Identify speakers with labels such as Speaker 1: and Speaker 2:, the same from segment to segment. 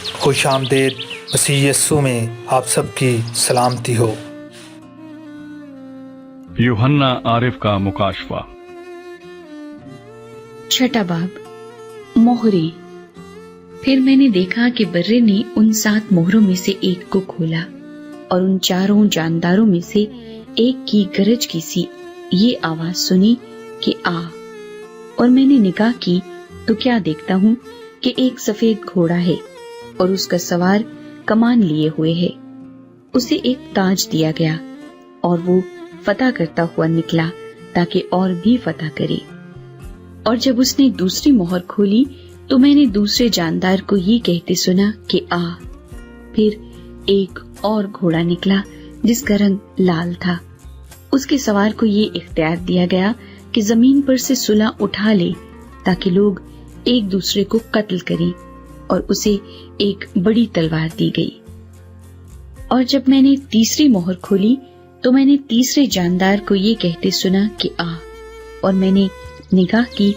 Speaker 1: خوش آمدید مسیح یسوع میں آپ سب کی سلامتی ہو۔
Speaker 2: یوحنا عارف کا مکاشفہ،
Speaker 3: چھٹا باب، مہریں۔ پھر میں نے دیکھا کہ برے نے ان 7 مہروں میں سے ایک کو کھولا، اور ان 4 جانداروں میں سے ایک کی گرج کی سی یہ آواز سنی کہ آ۔ اور میں نے نگاہ کی تو کیا دیکھتا ہوں کہ ایک سفید گھوڑا ہے، اور اس کا سوار کمان لیے ہوئے ہے۔ اسے ایک تاج دیا گیا، اور وہ فتح کرتا ہوا نکلا تاکہ اور بھی فتح کرے۔ اور جب اس نے دوسری مہر کھولی تو میں نے دوسرے جاندار کو یہ کہتے سنا کہ آ۔ پھر ایک اور گھوڑا نکلا جس کا رنگ لال تھا۔ اس کے سوار کو یہ اختیار دیا گیا کہ زمین پر سے صلح اٹھا لے تاکہ لوگ ایک دوسرے کو قتل کریں، اور اسے ایک بڑی تلوار دی گئی۔ اور جب میں نے تیسری مہر کھولی تو میں نے تیسرے جاندار کو یہ کہتے سنا کہ آ۔ اور میں نے نگاہ کی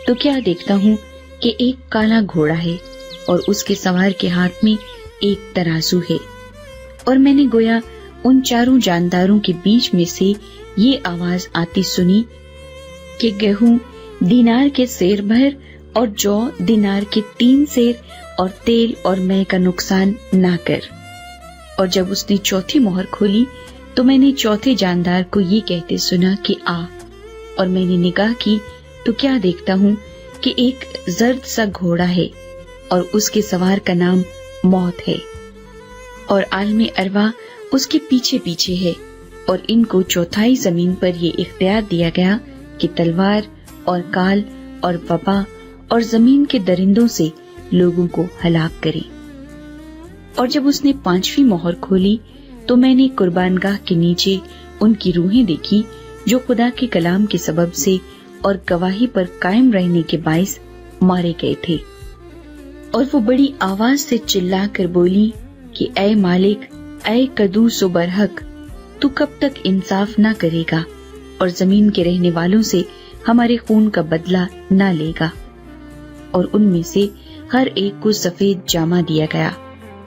Speaker 3: تو کیا دیکھتا ہوں کہ ایک کالا گھوڑا ہے، اور اس کے سوار کے ہاتھ میں ایک ترازو ہے۔ اور میں نے گویا ان 4 جانداروں کے بیچ میں سے یہ آواز آتی سنی کہ گیہوں دینار کے سیر بھر، اور جو دینار کے 3 سیر، اور تیل اور مے کا نقصان نہ کر۔ اور جب اس نے چوتھی مہر کھولی تو میں نے چوتھے جاندار کو یہ کہتے سنا کہ آ۔ اور میں نے نگاہ کی تو کیا دیکھتا ہوں کہ ایک زرد سا گھوڑا ہے، اور اس کے سوار کا نام موت ہے، اور عالم ارواح اس کے پیچھے پیچھے ہے۔ اور ان کو چوتھائی زمین پر یہ اختیار دیا گیا کہ تلوار اور کال اور وبا اور زمین کے درندوں سے لوگوں کو ہلاک کرے۔ اور جب اس نے 5ویں مہر کھولی تو میں نے قربان گاہ کے نیچے ان کی روحیں دیکھی جو خدا کے کلام کے سبب سے اور گواہی پر قائم رہنے کے باعث مارے گئے تھے۔ اور وہ بڑی آواز سے چلا کر بولی کہ اے مالک، اے قدوس و برحق، تو کب تک انصاف نہ کرے گا اور زمین کے رہنے والوں سے ہمارے خون کا بدلہ نہ لے گا؟ اور ان میں سے ہر ایک کو سفید جامہ دیا گیا،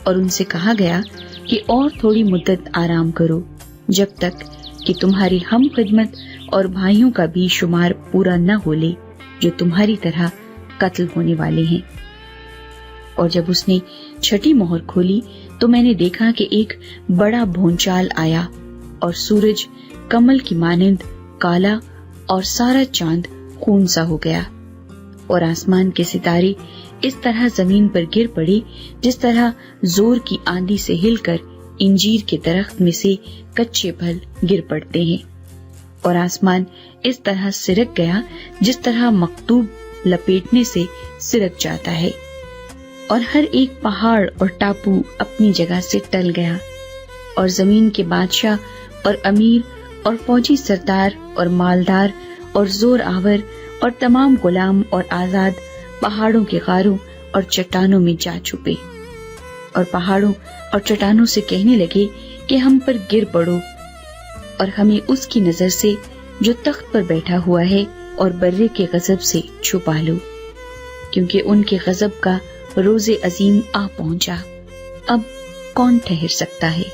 Speaker 3: اور ان سے کہا گیا کہ اور تھوڑی مدت آرام کرو، جب تک کہ تمہاری ہم خدمت اور بھائیوں کا بھی شمار پورا نہ ہو لے جو تمہاری طرح قتل ہونے والے ہیں۔ اور جب اس نے 6ٹھی مہر کھولی تو میں نے دیکھا کہ ایک بڑا بھونچال آیا، اور سورج کمل کی مانند کالا، اور سارا چاند خون سا ہو گیا، اور آسمان کے ستارے اس طرح زمین پر گر پڑے جس طرح زور کی آندھی سے ہل کر انجیر کے درخت میں سے کچے پھل گر پڑتے ہیں، اور آسمان اس طرح سرک گیا جس طرح مکتوب لپیٹنے سے سرک جاتا ہے، اور ہر ایک پہاڑ اور ٹاپو اپنی جگہ سے ٹل گیا، اور زمین کے بادشاہ اور امیر اور فوجی سردار اور مالدار اور زور آور اور تمام غلام اور آزاد پہاڑوں کے غاروں اور چٹانوں میں جا چھپے، اور پہاڑوں اور چٹانوں سے کہنے لگے کہ ہم پر گر پڑو، اور ہمیں اس کی نظر سے جو تخت پر بیٹھا ہوا ہے اور برے کے غضب سے چھپا لو، کیونکہ ان کے غضب کا روز عظیم آ پہنچا۔ اب کون ٹھہر سکتا ہے؟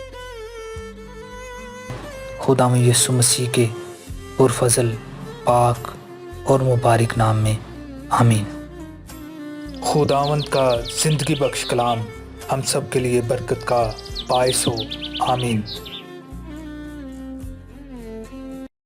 Speaker 1: خداوند یسوع مسیح کے پرفضل، پاک اور مبارک نام میں آمین۔ خداوند کا زندگی بخش کلام ہم سب کے لیے برکت کا باعث ہو، آمین۔